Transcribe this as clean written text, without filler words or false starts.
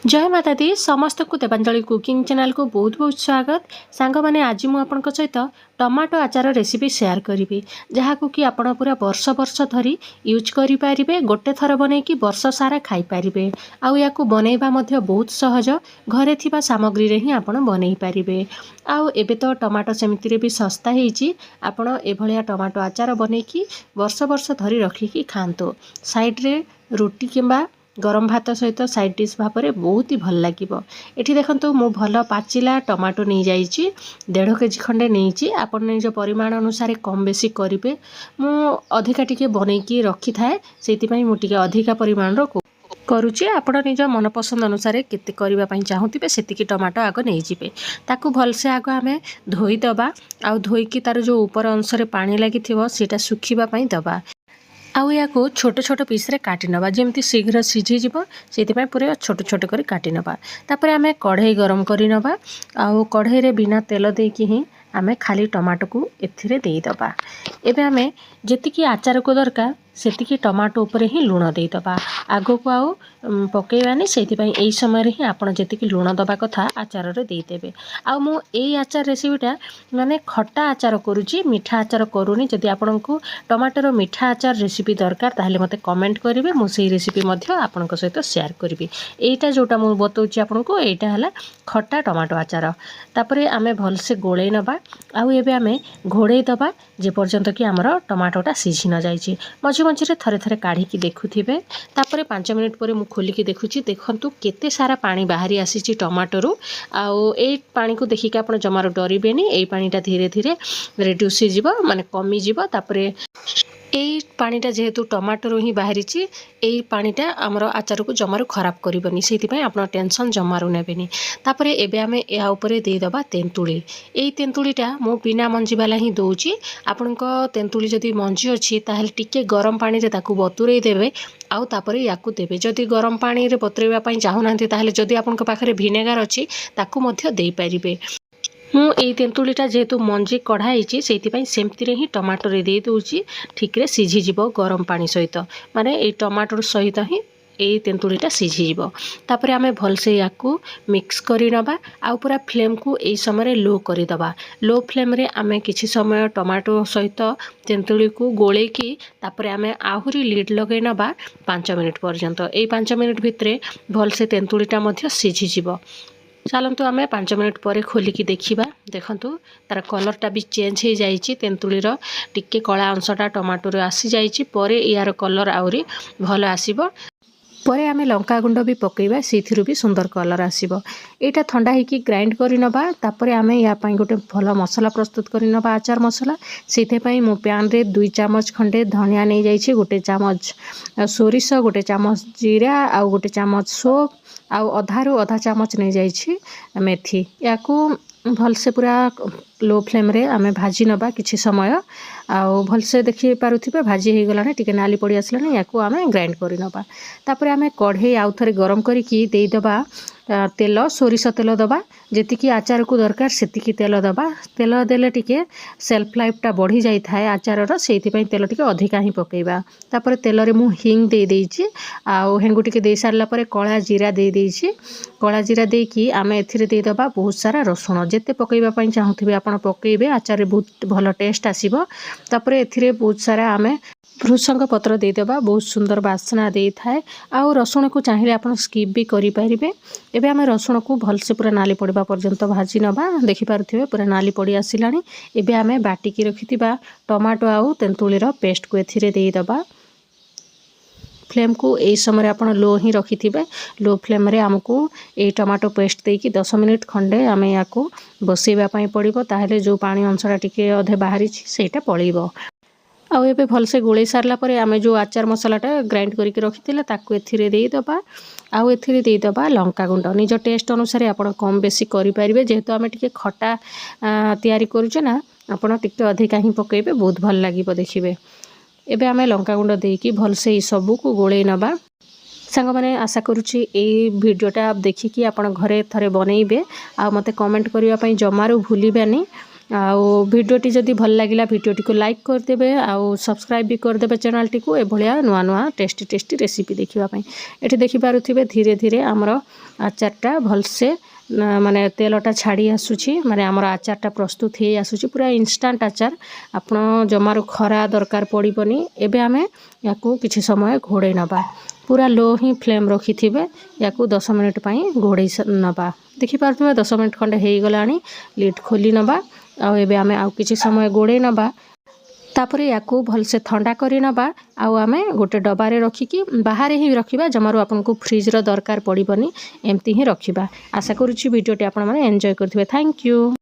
जय माता दी समस्त को देवांजलि कुकिंग चैनल को बहुत बहुत स्वागत। सांग मैंने आज मुझे सहित टमाटो आचार रेसिपी शेयर करी जहाँ कि आपण पूरा वर्ष वर्ष धरी यूज करें गोटे थर बन कि वर्ष सारा खाईपारे। आउ या बनइबा बहुत सहज घरे थिबा सामग्री रे ही आपण बनई पारिबे। आउ एबे तो टमाटो सेमिति भी सस्ता होईची। आपण एभलिया टमाटो आचार बनईकी वर्ष वर्ष धरी रखिकी खांतो। साइड रे रोटी किंबा गरम भात सहित साइड डिश भाव में बहुत ही भल लगे। ये देखो मु भल पाचिला टमाटो नहीं जाइए 1.5 केजी खंडे नहीं। आप निज परिमाण अनुसार कम बेसी करेंगे। मु अधिका टिके बनईकी रखी थाए से मुझे अधिका परिमाण करुच्ची। आपण निज मनपसंद अनुसार केते करने चाहूबे से टमाटो आग नहीं जाए। ताकू भलसे आग आम धोईदबा आउ धोईकी तार जो ऊपर अंश पानी लगी सीटा सुखापी दबा। आउ या छोट छोट पीस रे काटी नबा जेमती शीघ्र सीझी जीव से पूरा छोट छोट कर काटी नबा। तापर आमे कढ़ई गरम करी नबा। आउ कढ़ई रे बिना तेल देकी ही आमे खाली टमाटो को एथिरे देई दबा। एबे आमे जेतिकी आचार को दरकार सेतिकी टमाटो उपरे ही लुण देई दबा। आगो को आउ पकेइबानी सेतिपई एई समय रे ही आपण जेतिकी लुण दबा कथा आचार रे देई देबे। आउ मु एई आचार रेसिपीटा माने खट्टा आचार करूची मीठा आचार करूनी। जदि आपनकु टमाटर मीठा आचार रेसिपी दरकार ताहले मते कमेंट करिवे। मु सेई रेसिपी मध्ये आपनक सहित शेयर करिवि। एईटा जोटा मु बतौची आपनकु एईटा हला खट्टा टमाटो आचार। तापरे आमे भलसे गोळेई नबा। आउ एबे आमे घोड़ेई दबा जे पर्यंत कि हमर टमाटोटा सिझी न जाइछि। मझे मझे थरे थरे काढ़ी देखुथिबे। तापरे 5 मिनिट पर मु खोलिकी देखुछि। देखंतु केते सारा पानी बाहरी आसीछि टमाटोरु। आउ ए पानी को देखिके आपण जमारो डरिबेनी। ए पानीटा धीरे धीरे रिड्यूस जीवो माने कमी जीवो। तापरे एई पानीटा जेहेतु टमाटोरु ही बाहरीछि एई पानीटा हमर आचार को जमारू खराब करबनी। सेति आपण टेंशन जमारू नेबेनी। तापरे एबे आमे या ऊपर दे दबा तेंतुली। एई तेंतुलीटा मु बिना मंजी वाला ही दउची। आपनको तेंतुली जदि मंजी अछि ताहले टिके गरम पानी रे ताकू बतुरेई देबे। आउ तापरे याकू देबे। जदि गरम पानी रे बतुरेबा पई चाहुनांती ताहले जदि आपनको पाखरे विनेगार अछि ताकू मध्य देई परिबे। मु एई तेंतुलीटा जेहेतु मंजी कढ़ाई से सेमती ही टमाटो रे दे दूची। ठीक रे सीझी जीवो गरम पानी सहित माने ए टमाटो सहित ही एई तेंतुलीटा सीझी जीवो। तापरे आमे भलसे याकू मिक्स करी नबा। आउ पूरा फ्लेम को एई समय लो करी दबा। लो फ्लेम रे आमे किछि समय टमाटो सहित तेंतुली को गोले की तापरे आमे आहुरी लीड लगे नबा 5 मिनिट पर्यंत। एई 5 मिनिट भितरे भलसे तेंतुलीटा मध्य सीझी जीवो। चलतु आमे 5 मिनिट पर खोलिकी देखिबा। देखंतु तार कलरटा भी चेंज हो जाइछि। तेंतुलीर टिके कला अंशटा टमाटोर आसी जाइछि। परे यार कलर आउरी भल आसीबो। परे आमे लंका गुंड भी पकेइबा सेथिरु भी सुंदर कलर आसीबो। एटा ठंडा हेकी ग्राइंड करी नबा। तापरे आमे या पई गोटे भल मसला प्रस्तुत करी नबा आचार मसला। सेथे पई मो पैन रे 2 चामच खंडे धनिया नै जाइछि। गोटे चामच सोरिष गोटे चामच जीरा आउ गोटे चामच सोप आउ अधारू अधा चामच नहीं जाइछि मेथी। याकू भलसे पूरा लो फ्लेम रे आमे भाजी नबा किछि समय। आउ भलसे देखि पारुथिबे भाजी हे गलाने टिके नाली पड़ी आसलाने। याकू आमे ग्राइंड करी नबा। तापरे आमे कढ़ई आउ थरे गरम करिकी देई दबा तेल सोरिष तेल दबा। जेतिकी आचार को दरकार सेतिकी तेल दबा। तेल देले टिके सेल्फ लाइफटा बढ़ी जाई थाए आचारर सेति पई तेल टिके अधिका ही पकेइबा। तापरे तेल रे मु हिंग दे देइछि। आउ हेंगु टिके दे सारला परे कळा जीरा दे देइछि। कळा जीरा देकी आमे एथिरे दे दबा बहुत सारा रसुण। जेते पकेइबा पई चाहुथिबे आपण पकेइबे आचार रे बहुत भलो टेस्ट आसीबो। तापरे एथिरे बहुत सारा आमे भृषंग पत्र दे दबा। बहुत सुंदर बासना दे थाए। आउ रसुण को चाहिए आपण स्किप भी करि परिबे। एबे आमे रसुण को भलसे पूरा नाली पड़िबा पर्यंत भाजी नबा। देखि पारुथिबे पूरा नाली पड़ी आसिलानी। एबे आमे बाटिकी रखिथिबा टमाटो आउ तेंतुलीर पेस्ट को एथिरे देई दबा। फ्लेम को एई समय आपण लो ही रखिथिबे। लो फ्लेम रे हमकू ए टमाटो पेस्ट देकी 10 मिनिट खंडे आमे याकू बसेइबा पई पड़िबो। ताहले जो पानी अंशटा टिके अधे बाहरी छी सेटा पळीबो। आउ एबे भलसे गोळेई सारला परे आमे जो आचार मसलाटा ग्राइंड करिके रखिथिले ताकू एथिरे देई दबा। आउ एथिरे देई दबा लंका गुंड। निज टेस्ट अनुसार आपण कम बेसी करि परिबे। जेहेतु आमे टिके खट्टा तयारी करूचे ना आपण टिके अधिका ही पकेइबे बहुत भल लागिबो देखिबे। एबे आमे लंका गुंड देकी भलसे ई सबु को गोळेई नबा। सांग माने आशा करूची ए वीडियोटा देखिकी आपण घरे थरे बनइबे। आ मते कमेंट करिया पई जमारू भूलिबानी। आउ वीडियोटी जदि भल लागिला वीडियोटी को लाइक कर देबे। आउ सब्सक्राइब भी कर देबे चैनल टी को ए भलिया नुआ नुआ टेस्टी टेस्टी रेसिपी देखिबा पई। एठी देखि पारुथिबे धीरे धीरे हमरो आचारटा भलसे माने तेलटा छाड़ी आसुची माने आमर आचारटा प्रस्तुत हो आसुची पूरा इंस्टांट आचार आपण जमार खरा दरकार पड़बनी। एबे आमे याकू किछि समय घोड़े नबा पूरा लो ही फ्लेम रखी थिबे याकू 10 मिनिट पई घोड़े नबा। देखि पारथुबे 10 मिनिट खंडे हेई गलानी लिड खोली नबा आ एबे आमे आउ किछि समय घोड़े नबा तापरे याकू भलसे ठंडा करी नबा आउ आमे गोटे डबारे रखिकी बाहर ही रखिबा जमारू आपनको फ्रिज रो दरकार पड़बनी एमती ही रखिबा। आशा करूची वीडियोटी आपण माने एन्जॉय करथिबे। Thank you.